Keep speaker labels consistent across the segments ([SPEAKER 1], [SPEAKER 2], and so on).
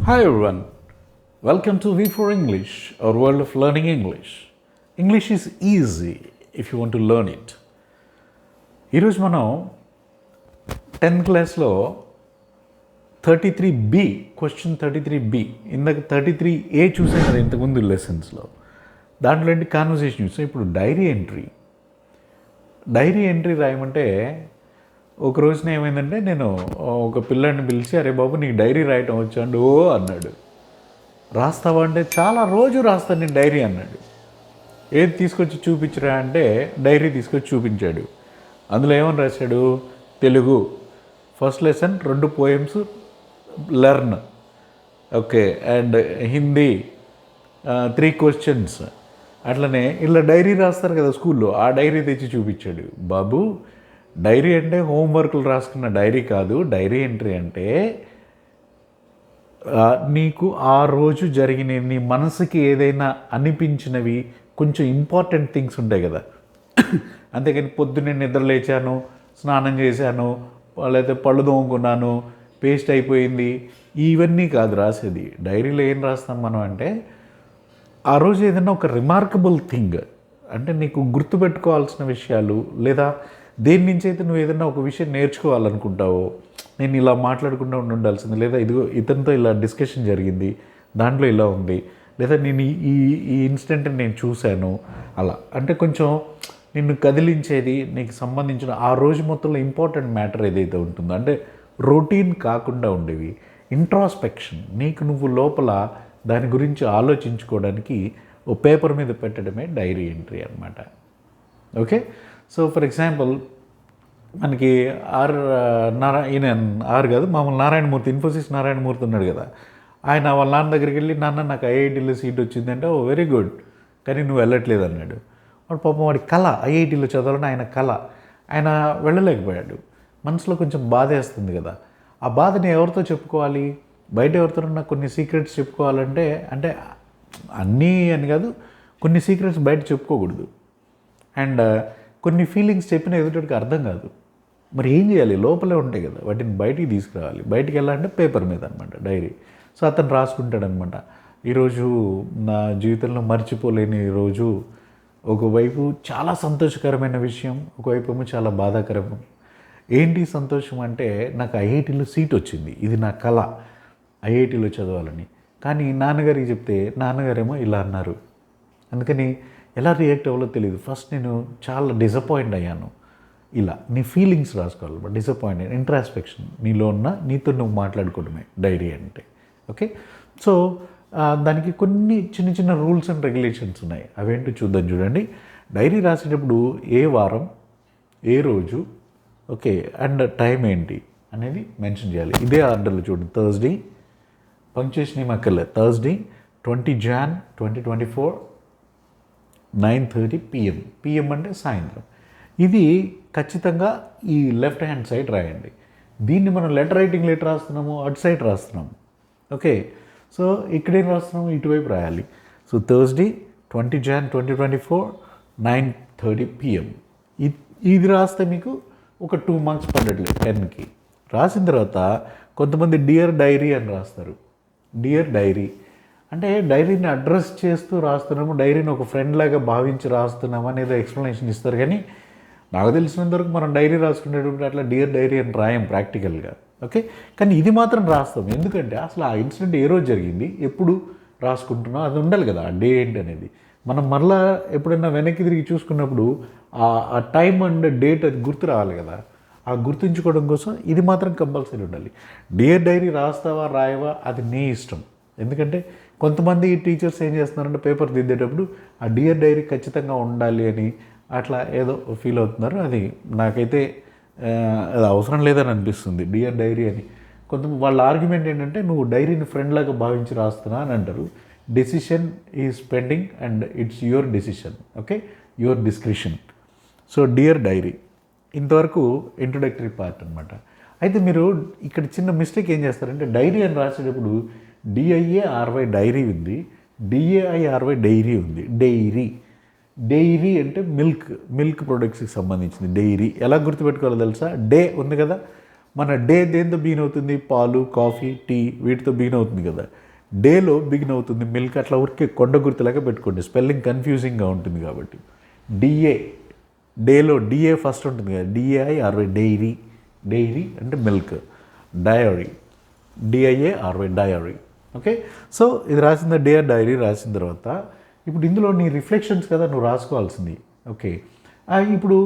[SPEAKER 1] Hi everyone, welcome to V for English, our world of learning English. English is easy if you want to learn it. ఈరోజు మనం 10th క్లాస్లో 33B question 33B ఇందాక 33A చూసాం కదా ఇంతకుముందు లెసన్స్లో. దాంట్లో ఏంటి కాన్వర్సేషన్ చూసాం. ఇప్పుడు డైరీ ఎంట్రీ రాయమంటే ఒక రోజున ఏమైందంటే నేను ఒక పిల్లాడిని పిలిచి అరే బాబు నీకు డైరీ రాయటం వచ్చాడు ఓ అన్నాడు. రాస్తావా అంటే చాలా రోజు రాస్తాను నేను డైరీ అన్నాడు. ఏది తీసుకొచ్చి చూపించరా అంటే డైరీ తీసుకొచ్చి చూపించాడు. అందులో ఏమని రాశాడు, Telugu first lesson 2 poems learn, okay, and Hindi 3 questions. అట్లనే ఇలా డైరీ రాస్తారు కదా స్కూల్లో, ఆ డైరీ తెచ్చి చూపించాడు. బాబు డైరీ అంటే హోంవర్క్లు రాసుకున్న డైరీ కాదు. డైరీ ఎంట్రీ అంటే నీకు ఆ రోజు జరిగిన నీ మనసుకి ఏదైనా అనిపించినవి కొంచెం ఇంపార్టెంట్ థింగ్స్ ఉంటాయి కదా. అంతేకాని పొద్దున్నే నిద్ర లేచాను, స్నానం చేశాను, లేకపోతే పళ్ళు తోముకున్నాను, పేస్ట్ అయిపోయింది, ఇవన్నీ కాదు రాసేది. డైరీలో ఏం రాస్తాం మనం అంటే ఆ రోజు ఏదైనా ఒక రిమార్కబుల్ థింగ్, అంటే నీకు గుర్తుపెట్టుకోవాల్సిన విషయాలు, లేదా దేని నుంచి అయితే నువ్వు ఏదైనా ఒక విషయం నేర్చుకోవాలనుకుంటావో, నేను ఇలా మాట్లాడకుండా ఉండాల్సింది, లేదా ఇదిగో ఇతనితో ఇలా డిస్కషన్ జరిగింది, దాంట్లో ఇలా ఉంది, లేదా నేను ఈ ఇన్సిడెంట్ని నేను చూశాను, అలా అంటే కొంచెం నిన్ను కదిలించేది, నీకు సంబంధించిన ఆ రోజు మొత్తంలో ఇంపార్టెంట్ మ్యాటర్ ఏదైతే ఉంటుందో, అంటే రొటీన్ కాకుండా ఉండేవి, ఇంట్రాస్పెక్షన్, నీకు నువ్వు లోపల దాని గురించి ఆలోచించుకోవడానికి ఓ పేపర్ మీద పెట్టడమే డైరీ ఎంట్రీ అనమాట. ఓకే, సో ఫర్ ఎగ్జాంపుల్ మనకి ఆర్ కాదు మామూలు నారాయణమూర్తి, ఇన్ఫోసిస్ నారాయణమూర్తి ఉన్నాడు కదా, ఆయన వాళ్ళ నాన్న దగ్గరికి వెళ్ళి నాన్న నాకు ఐఐటీలో సీట్ వచ్చిందంటే ఓ వెరీ గుడ్, కానీ నువ్వు వెళ్ళట్లేదు అన్నాడు. వాడు పాపం వాడి కళ ఐఐటీలో చదవాలని ఆయన కళ, ఆయన వెళ్ళలేకపోయాడు. మనసులో కొంచెం బాధ వేస్తుంది కదా. ఆ బాధని ఎవరితో చెప్పుకోవాలి, బయట ఎవరితోనన్నా కొన్ని సీక్రెట్స్ చెప్పుకోవాలంటే, అంటే అన్నీ అని కాదు, కొన్ని సీక్రెట్స్ బయట చెప్పుకోకూడదు. అండ్ కొన్ని ఫీలింగ్స్ చెప్పిన ఎదుటికి అర్థం కాదు. మరి ఏం చేయాలి, లోపలే ఉంటాయి కదా, వాటిని బయటికి తీసుకురావాలి. బయటికి వెళ్ళాలంటే పేపర్ మీద అనమాట డైరీ. సో అతను రాసుకుంటాడనమాట, ఈరోజు నా జీవితంలో మర్చిపోలేని రోజు, ఒకవైపు చాలా సంతోషకరమైన విషయం, ఒకవైపు ఏమో చాలా బాధాకరం. ఏంటి సంతోషం అంటే నాకు ఐఐటీలో సీట్ వచ్చింది, ఇది నా కళ ఐఐటీలో చదవాలని. కానీ నాన్నగారికి చెప్తే నాన్నగారేమో ఇలా అన్నారు, అందుకని ఎలా రియాక్ట్ అవ్వాలో తెలియదు. ఫస్ట్ నేను చాలా డిసప్పాయింట్ అయ్యాను. ఇలా నీ ఫీలింగ్స్ రాసుకోవాలి. బట్ డిసప్పాయింట్, ఇంట్రాస్పెక్షన్, నీలో ఉన్న నీతో నువ్వు మాట్లాడుకోవడమే డైరీ అంటే. ఓకే, సో దానికి కొన్ని చిన్న చిన్న రూల్స్ అండ్ రెగ్యులేషన్స్ ఉన్నాయి. అవేంటో చూద్దాం. చూడండి, డైరీ రాసేటప్పుడు ఏ వారం, ఏ రోజు, ఓకే, అండ్ టైం ఏంటి అనేది మెన్షన్ చేయాలి. ఇదే ఆర్డర్లో చూడండి. థర్స్డే, పంక్చుయేషన్ ఏం అక్కర్లేదు, థర్స్డే 20 Jan 2024 9:30 PM. PM అంటే సాయంత్రం. ఇది ఖచ్చితంగా ఈ లెఫ్ట్ హ్యాండ్ సైడ్ రాయండి. దీన్ని మనం లెటర్ రైటింగ్ లెటర్ రాస్తున్నాము, అటు సైడ్ రాస్తున్నాము. ఓకే, సో ఇక్కడేం రాస్తున్నాము, ఇటువైపు రాయాలి. So Thursday 20 Jan 2024 9:30 PM. ఇది రాస్తే మీకు ఒక 2 మార్క్స్ పడ్డట్లేదు 10కి. రాసిన తర్వాత కొంతమంది డియర్ డైరీ అని రాస్తారు. డియర్ డైరీ అంటే డైరీని అడ్రస్ చేస్తూ రాస్తున్నాము, డైరీని ఒక ఫ్రెండ్ లాగా భావించి రాస్తున్నాము అనేది ఎక్స్ప్లెనేషన్ ఇస్తారు. కానీ నాకు తెలిసినంతవరకు మనం డైరీ రాసుకునేటప్పుడు అట్లా డియర్ డైరీ అని రాయం ప్రాక్టికల్గా. ఓకే, కానీ ఇది మాత్రం రాస్తాం. ఎందుకంటే అసలు ఆ ఇన్సిడెంట్ ఏ రోజు జరిగింది, ఎప్పుడు రాసుకుంటున్నాం, అది ఉండాలి కదా, ఆ డే ఏంటి అనేది. మనం మళ్ళీ ఎప్పుడైనా వెనక్కి తిరిగి చూసుకున్నప్పుడు ఆ టైం అండ్ డేట్ అది గుర్తు రావాలి కదా. ఆ గుర్తుంచుకోవడం కోసం ఇది మాత్రం కంపల్సరీ ఉండాలి. డియర్ డైరీ రాస్తావా రాయవా అది నీ ఇష్టం. ఎందుకంటే కొంతమంది టీచర్స్ ఏం చేస్తున్నారంటే పేపర్ దిద్దేటప్పుడు ఆ డియర్ డైరీ ఖచ్చితంగా ఉండాలి అని అట్లా ఏదో ఫీల్ అవుతున్నారు. అది నాకైతే అది అవసరం లేదని అనిపిస్తుంది, డియర్ డైరీ అని. వాళ్ళ ఆర్గ్యుమెంట్ ఏంటంటే నువ్వు డైరీని ఫ్రెండ్ లాగా భావించి రాస్తున్నా అని అంటారు. Decision is pending and it's your decision, okay, your discretion. So dear diary ఇంతవరకు ఇంట్రొడక్టరీ పార్ట్ అనమాట. అయితే మీరు ఇక్కడ చిన్న మిస్టేక్ ఏం చేస్తారంటే డైరీ అని రాసేటప్పుడు DIARY డైరీ ఉంది, DAIRY డైరీ ఉంది. డైరీ అంటే మిల్క్ ప్రొడక్ట్స్కి సంబంధించింది. డైరీ ఎలా గుర్తుపెట్టుకోవాలో తెలుసా, డే ఉంది కదా, మన డే దేంతో బిగిన్ అవుతుంది? పాలు, కాఫీ, టీ వీటితో బిగిన్ అవుతుంది కదా. డేలో బిగిన్ అవుతుంది మిల్క్. అట్లా ఊరికే కొండ గుర్తులాగా పెట్టుకోండి, స్పెల్లింగ్ కన్ఫ్యూజింగ్గా ఉంటుంది కాబట్టి. డిఏ, డేలో డిఏ ఫస్ట్ ఉంటుంది కదా, డిఏఐఆర్వై డైరీ, డైరీ అంటే milk. Diary, D I A R Y diary. Okay, so ఇది రాసిన డే డైరీ రాసిన తర్వాత ఇప్పుడు ఇందులో నీ రిఫ్లెక్షన్స్ కదా నువ్వు రాసుకోవాల్సింది. ఓకే, ఇప్పుడు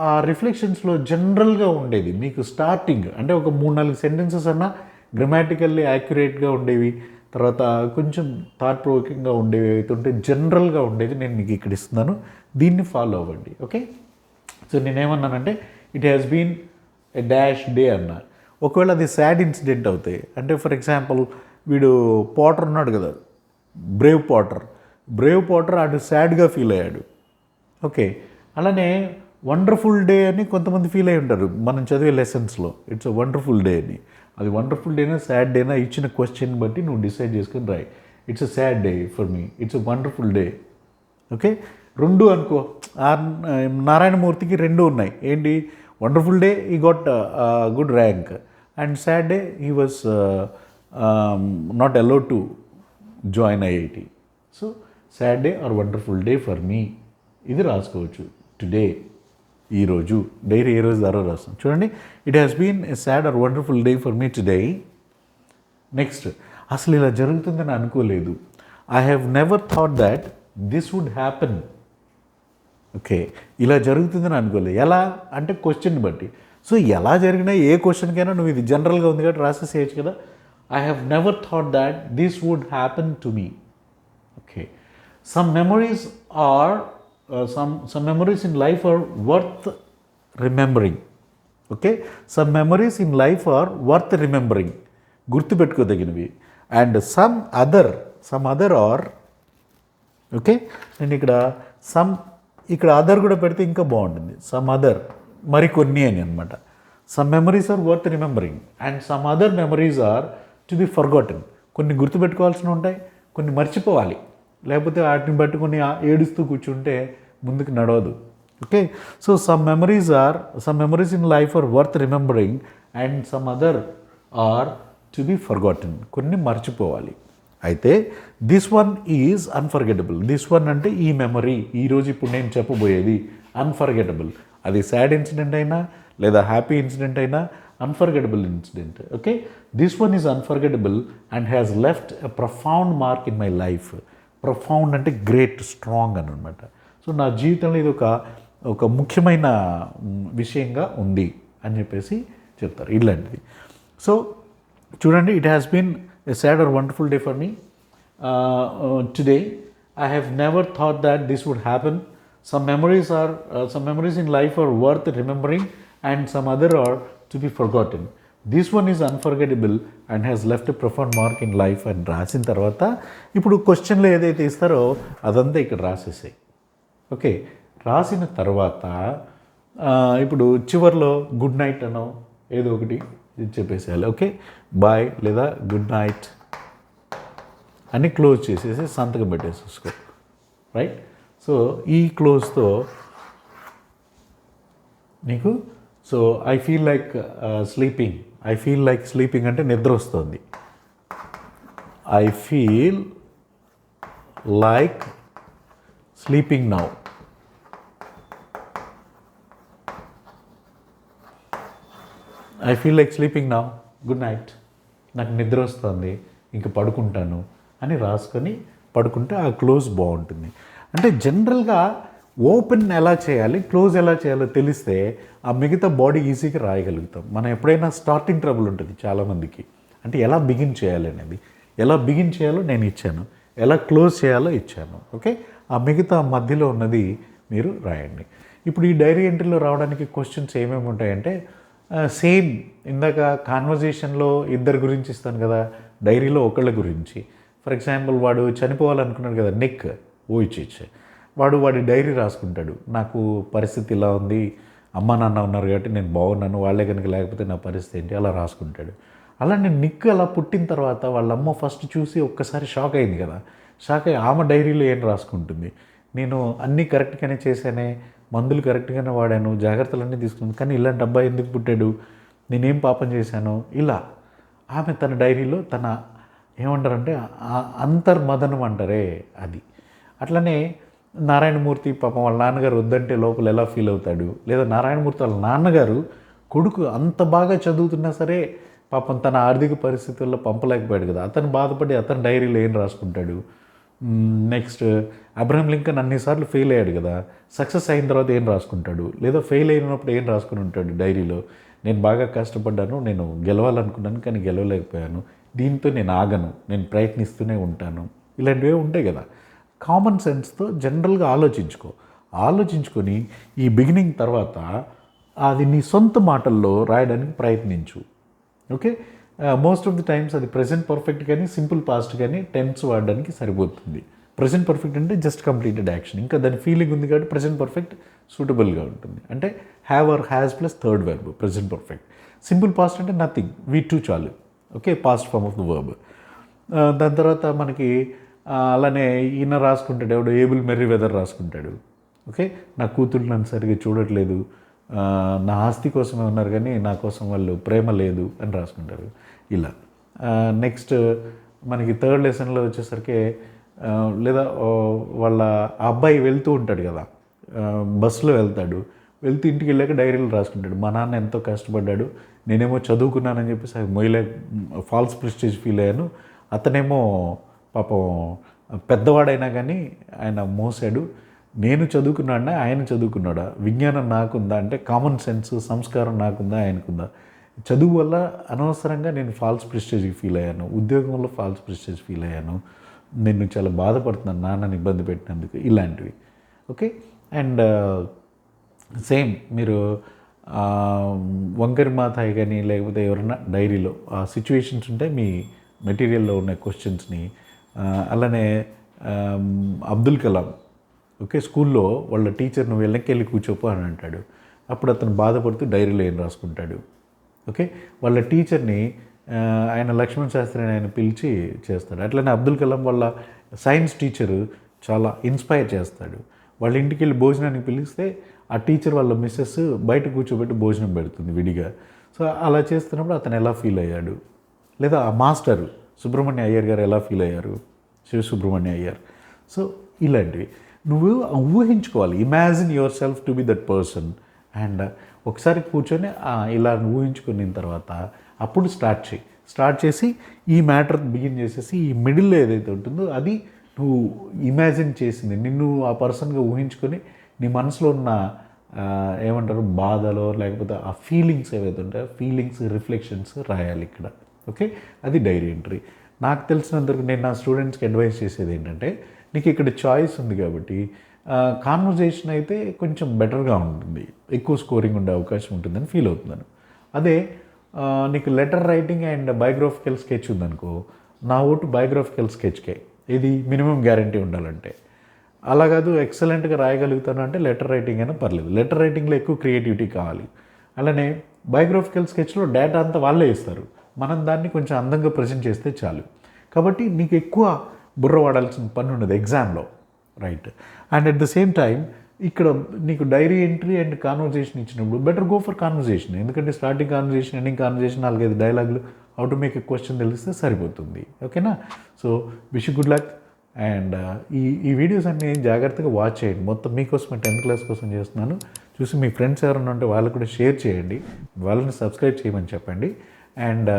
[SPEAKER 1] ఆ రిఫ్లెక్షన్స్లో జనరల్గా ఉండేది మీకు స్టార్టింగ్ అంటే ఒక 3-4 సెంటెన్సెస్ అన్నా గ్రామాటికల్లీ యాక్యురేట్గా ఉండేవి, తర్వాత కొంచెం థాట్ ప్రొవోకింగ్గా ఉండేవి అయితే ఉంటే జనరల్గా ఉండేది నేను మీకు ఇక్కడ ఇస్తున్నాను, దీన్ని ఫాలో అవ్వండి. ఓకే, సో నేనేమన్నానంటే it has been a dash day అన్నా. ఒకవేళ అది సాడ్ ఇన్సిడెంట్ అవుతాయి అంటే ఫర్ ఎగ్జాంపుల్ వీడు పోటర్ ఉన్నాడు కదా, బ్రేవ్ పోటర్ ఆడు సాడ్గా ఫీల్ అయ్యాడు. ఓకే, అలానే వండర్ఫుల్ డే అని కొంతమంది ఫీల్ అయి ఉంటారు మనం చదివే లెసన్స్లో. ఇట్స్ అ వండర్ఫుల్ డే అని. అది వండర్ఫుల్ డేనా సాడ్ డేనా ఇచ్చిన క్వశ్చన్ బట్టి నువ్వు డిసైడ్ చేసుకుని రాయి. It's a sad day for me, it's a wonderful day. Okay, రెండు అనుకో. నారాయణమూర్తికి రెండు ఉన్నాయి. ఏంటి? వండర్ఫుల్ డే ఈ got good rank, and sad day he was not allowed to join IIT. So sad day or wonderful day for మీ, ఇది రాసుకోవచ్చు. Today, ఈరోజు, dairy ఏ రోజు దారో రాస్తాం చూడండి. It has been a sad or wonderful day for me today. Next, అసలు ఇలా జరుగుతుందని అనుకోలేదు. I have never thought that this would happen. Okay, ఇలా జరుగుతుందని అనుకోలేదు. ఎలా అంటే క్వశ్చన్ బట్టి. సో ఎలా జరిగినా ఏ క్వశ్చన్కైనా నువ్వు ఇది జనరల్గా ఉంది కాబట్టి రాసేసేయచ్చు కదా. I have never thought that this would happen to me. Okay, some memories in life are worth remembering. Okay, some memories in life are worth remembering, గుర్తుపెట్టుకోదగినవి. And some other are, okay, నేను ఇక్కడ other కూడా పెడితే ఇంకా బాగుంటుంది. some other, మరికొన్ని అని అనమాట. some memories are worth remembering and some other memories are to be forgotten. కొన్ని గుర్తుపెట్టుకోవాల్సినవి ఉంటాయి, కొన్ని మర్చిపోవాలి, లేకపోతే వాటిని పట్టుకొని ఏడుస్తూ కూర్చుంటే ముందుకు నడవదు. Okay, so some memories in life are worth remembering and some other are to be forgotten. కొన్ని మర్చిపోవాలి. అయితే this one is unforgettable. This one అంటే ఈ మెమరీ, ఈరోజు ఇప్పుడు నేను చెప్పబోయేది అన్ఫర్గెటబుల్. అది సాడ్ ఇన్సిడెంట్ అయినా లేదా హ్యాపీ ఇన్సిడెంట్ అయినా unforgettable incident. Okay, this one is unforgettable and has left a profound mark in my life. Profound అంటే గ్రేట్, స్ట్రాంగ్ అని అనమాట. సో నా జీవితంలో ఇది ఒక ముఖ్యమైన విషయంగా ఉంది అని చెప్పేసి చెప్తారు ఇలాంటిది. సో చూడండి, it has been a sad or wonderful day for me today. I have never thought that this would happen. Some memories in life are worth remembering and some other are to be forgotten. This one is unforgettable and has left a profound mark in life అని రాసిన తర్వాత ఇప్పుడు క్వశ్చన్లో ఏదైతే ఇస్తారో అదంతా ఇక్కడ రాసేసాయి. Okay, రాసిన తర్వాత ఇప్పుడు చివరిలో గుడ్ నైట్ అనో ఏదో ఒకటి చెప్పేసేయాలి. ఓకే, బాయ్ లేదా గుడ్ నైట్ అని క్లోజ్ చేసేసి సంతకం పెట్టేసుకో. రైట్, సో ఈ క్లోజ్తో నీకు ఐ ఫీల్ లైక్ స్లీపింగ్ అంటే నిద్ర వస్తుంది. I feel like sleeping now. I feel like sleeping now, good night. నాకు నిద్ర వస్తుంది, ఇంక పడుకుంటాను అని రాసుకొని పడుకుంటే ఆ క్లోజ్ బాగుంటుంది. అంటే జనరల్గా ఓపెన్ ఎలా చేయాలి, క్లోజ్ ఎలా చేయాలో తెలిస్తే ఆ మిగతా బాడీ ఈజీగా రాయగలుగుతాం. మనం ఎప్పుడైనా స్టార్టింగ్ ట్రబుల్ ఉంటుంది చాలామందికి, అంటే ఎలా బిగిన్ చేయాలి అనేది. ఎలా బిగిన్ చేయాలో నేను ఇచ్చాను, ఎలా క్లోజ్ చేయాలో ఇచ్చాను. ఓకే, ఆ మిగతా మధ్యలో ఉన్నది మీరు రాయండి. ఇప్పుడు ఈ డైరీ ఎంట్రీలో రావడానికి క్వశ్చన్స్ ఏమేమి ఉంటాయంటే సేమ్ ఇందాక కాన్వర్జేషన్లో ఇద్దరు గురించి ఇస్తాను కదా, డైరీలో ఒకళ్ళ గురించి. ఫర్ ఎగ్జాంపుల్ వాడు చనిపోవాలనుకున్నాడు కదా, నిక్ ఓయిచిచ్, వాడి డైరీ రాసుకుంటాడు. నాకు పరిస్థితి ఇలా ఉంది, అమ్మ నాన్న ఉన్నారు కాబట్టి నేను బాగున్నాను, వాళ్ళే కనుక లేకపోతే నా పరిస్థితి ఏంటి, అలా రాసుకుంటాడు. అలానే నిక్ అలా పుట్టిన తర్వాత వాళ్ళ అమ్మ ఫస్ట్ చూసి ఒక్కసారి షాక్ అయింది కదా, షాక్ అయ్యి ఆమె డైరీలో ఏం రాసుకుంటుంది, నేను అన్నీ కరెక్ట్గానే చేశానే, మందులు కరెక్ట్గానే వాడాను, జాగ్రత్తలన్నీ తీసుకున్నాను, కానీ ఇలాంటి అబ్బాయి ఎందుకు పుట్టాడు, నేనేం పాపం చేశాను, ఇలా ఆమె తన డైరీలో తన ఏమంటారంటే అంతర్మదనం అంటారే అది. అట్లనే నారాయణమూర్తి పాపం వాళ్ళ నాన్నగారు వద్దంటే లోపల ఎలా ఫీల్ అవుతాడు, లేదా నారాయణమూర్తి వాళ్ళ నాన్నగారు కొడుకు అంత బాగా చదువుతున్నా సరే పాపం తన ఆర్థిక పరిస్థితుల్లో పంపలేకపోయాడు కదా, అతను బాధపడి అతని డైరీలో ఏం రాసుకుంటాడు. నెక్స్ట్ అబ్రహం లింకన్ అన్నిసార్లు ఫెయిల్ అయ్యాడు కదా, సక్సెస్ అయిన తర్వాత ఏం రాసుకుంటాడు, లేదా ఫెయిల్ అయినప్పుడు ఏం రాసుకుని ఉంటాడు డైరీలో, నేను బాగా కష్టపడ్డాను, నేను గెలవాలనుకున్నాను కానీ గెలవలేకపోయాను, దీంతో నేను ఆగను, నేను ప్రయత్నిస్తూనే ఉంటాను, ఇలాంటివే ఉంటాయి కదా. కామన్ సెన్స్తో జనరల్గా ఆలోచించుకొని ఈ బిగినింగ్ తర్వాత అది నీ సొంత మాటల్లో రాయడానికి ప్రయత్నించు. Okay, most of the times అది ప్రెజెంట్ పర్ఫెక్ట్ కానీ సింపుల్ పాస్ట్ కానీ టెన్స్ వాడడానికి సరిపోతుంది. ప్రెజెంట్ పర్ఫెక్ట్ అంటే జస్ట్ కంప్లీటెడ్ యాక్షన్, ఇంకా దాని ఫీలింగ్ ఉంది కాబట్టి ప్రెజెంట్ పర్ఫెక్ట్ సూటబుల్గా ఉంటుంది. అంటే have or has plus third verb present perfect. Simple past అంటే నథింగ్, V2 చాలు. Okay, past form of the verb. దాని తర్వాత మనకి అలానే ఈయన రాసుకుంటాడు, ఎవడో ఏబుల్ మెర్రీ వెదర్ రాసుకుంటాడు. ఓకే, నా కూతురు నన్ను సరిగ్గా చూడట్లేదు, నా ఆస్తి కోసమే ఉన్నారు కానీ నా కోసం వాళ్ళు ప్రేమ లేదు అని రాసుకుంటారు. ఇలా నెక్స్ట్ మనకి థర్డ్ లెసన్లో వచ్చేసరికి లేదా వాళ్ళ అబ్బాయి వెళ్తూ ఉంటాడు కదా, బస్సులో వెళ్తూ ఇంటికి వెళ్ళాక డైరీలో రాసుకుంటాడు, మా నాన్న ఎంతో కష్టపడ్డాడు, నేనేమో చదువుకున్నానని చెప్పేసి అది మొయ్యలే ఫాల్స్ ప్రెస్టేజ్ ఫీల్ అయ్యాను, అతనేమో పాపం పెద్దవాడైనా కానీ ఆయన మోసాడు, నేను చదువుకున్నాడా ఆయన చదువుకున్నాడా, విజ్ఞానం నాకుందా అంటే కామన్ సెన్స్ సంస్కారం నాకుందా ఆయనకుందా, చదువు వల్ల అనవసరంగా నేను ఫాల్స్ ప్రెస్టేజ్కి ఫీల్ అయ్యాను, ఉద్యోగం వల్ల ఫాల్స్ ప్రెస్టేజ్ ఫీల్ అయ్యాను, నేను చాలా బాధపడుతున్నాను నాన్నని ఇబ్బంది పెట్టినందుకు, ఇలాంటివి. ఓకే, అండ్ సేమ్ మీరు వంకరి మాతాయి కానీ లేకపోతే ఎవరైనా డైరీలో ఆ సిచ్యువేషన్స్ ఉంటే మీ మెటీరియల్లో ఉన్న క్వశ్చన్స్ని, అలానే అబ్దుల్ కలాం ఓకే స్కూల్లో వాళ్ళ టీచర్ నువ్వు వెళ్ళి కూర్చోపో అని అంటాడు, అప్పుడు అతను బాధపడుతూ డైరీలో ఏం రాసుకుంటాడు. ఓకే, వాళ్ళ టీచర్ని ఆయన లక్ష్మణ్ శాస్త్రి ఆయన పిలిచి చేస్తాడు. అట్లనే అబ్దుల్ కలాం వాళ్ళ సైన్స్ టీచరు చాలా ఇన్స్పైర్ చేస్తాడు, వాళ్ళ ఇంటికి వెళ్ళి భోజనానికి పిలిస్తే ఆ టీచర్ వాళ్ళ మిస్సెస్ బయట కూర్చోబెట్టి భోజనం పెడుతుంది విడిగా. సో అలా చేస్తున్నప్పుడు అతను ఎలా ఫీల్ అయ్యాడు, లేదా ఆ మాస్టరు సుబ్రహ్మణ్య అయ్యర్ గారు ఎలా ఫీల్ అయ్యారు, శివ సుబ్రహ్మణ్య అయ్యర్. సో ఇలాంటివి నువ్వు ఊహించుకోవాలి, imagine yourself to be that person. And ఒకసారి కూర్చొని ఇలా ఊహించుకున్న తర్వాత అప్పుడు స్టార్ట్ చేసి ఈ మ్యాటర్ బిగిన్ చేసేసి ఈ మిడిల్లో ఏదైతే ఉంటుందో అది నువ్వు ఇమాజిన్ చేసింది నిన్ను ఆ పర్సన్గా ఊహించుకొని నీ మనసులో ఉన్న ఏమంటారు బాధలో లేకపోతే ఆ ఫీలింగ్స్ ఏవైతే ఉంటాయో ఫీలింగ్స్ రిఫ్లెక్షన్స్ రాయాలి ఇక్కడ. ఓకే, అది డైరీ ఎంట్రీ. నాకు తెలిసినంతవరకు నేను నా స్టూడెంట్స్కి అడ్వైస్ చేసేది ఏంటంటే, నీకు ఇక్కడ చాయిస్ ఉంది కాబట్టి కాన్వర్జేషన్ అయితే కొంచెం బెటర్గా ఉంటుంది, ఎక్కువ స్కోరింగ్ ఉండే అవకాశం ఉంటుందని ఫీల్ అవుతున్నాను. అదే నీకు letter writing and biographical sketch ఉందనుకో, నా ఓటు బయోగ్రఫికల్ స్కెచ్కే, ఇది మినిమం గ్యారంటీ ఉండాలంటే. అలా కాదు ఎక్సలెంట్గా రాయగలుగుతాను అంటే లెటర్ రైటింగ్ అయినా పర్లేదు, లెటర్ రైటింగ్లో ఎక్కువ క్రియేటివిటీ కావాలి. అలానే బయోగ్రఫికల్ స్కెచ్లో డేటా అంతా వాళ్ళే ఇస్తారు, మనం దాన్ని కొంచెం అందంగా ప్రజెంట్ చేస్తే చాలు. కాబట్టి నీకు ఎక్కువ బుర్ర వాడాల్సిన పని ఉండదు ఎగ్జామ్లో, right. And at the same time ఇక్కడ నీకు డైరీ ఎంట్రీ అండ్ కాన్వర్జేషన్ ఇచ్చినప్పుడు బెటర్ గో ఫర్ కాన్వర్జేషన్, ఎందుకంటే స్టార్టింగ్ కాన్వర్జేషన్ ఎండింగ్ కాన్వర్జేషన్ 4-5 డైలాగులు how to make a question తెలిస్తే సరిపోతుంది. ఓకేనా? So wish good luck. And ఈ వీడియోస్ అన్నీ జాగ్రత్తగా వాచ్ చేయండి, మొత్తం మీకోసం 10th క్లాస్ కోసం చేస్తున్నాను. చూసి మీ ఫ్రెండ్స్ ఎవరైనా ఉంటే వాళ్ళకు కూడా షేర్ చేయండి, వాళ్ళని సబ్స్క్రైబ్ చేయమని చెప్పండి. అండ్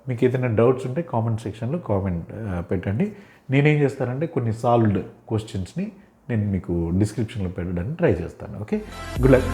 [SPEAKER 1] మీకు ఏదైనా డౌట్స్ ఉంటే కామెంట్ సెక్షన్లో కామెంట్ పెట్టండి. నేనేం చేస్తానంటే కొన్ని సాల్వ్డ్ క్వశ్చన్స్ని నేను మీకు డిస్క్రిప్షన్లో పెట్టడానికి ట్రై చేస్తాను. Okay, good luck.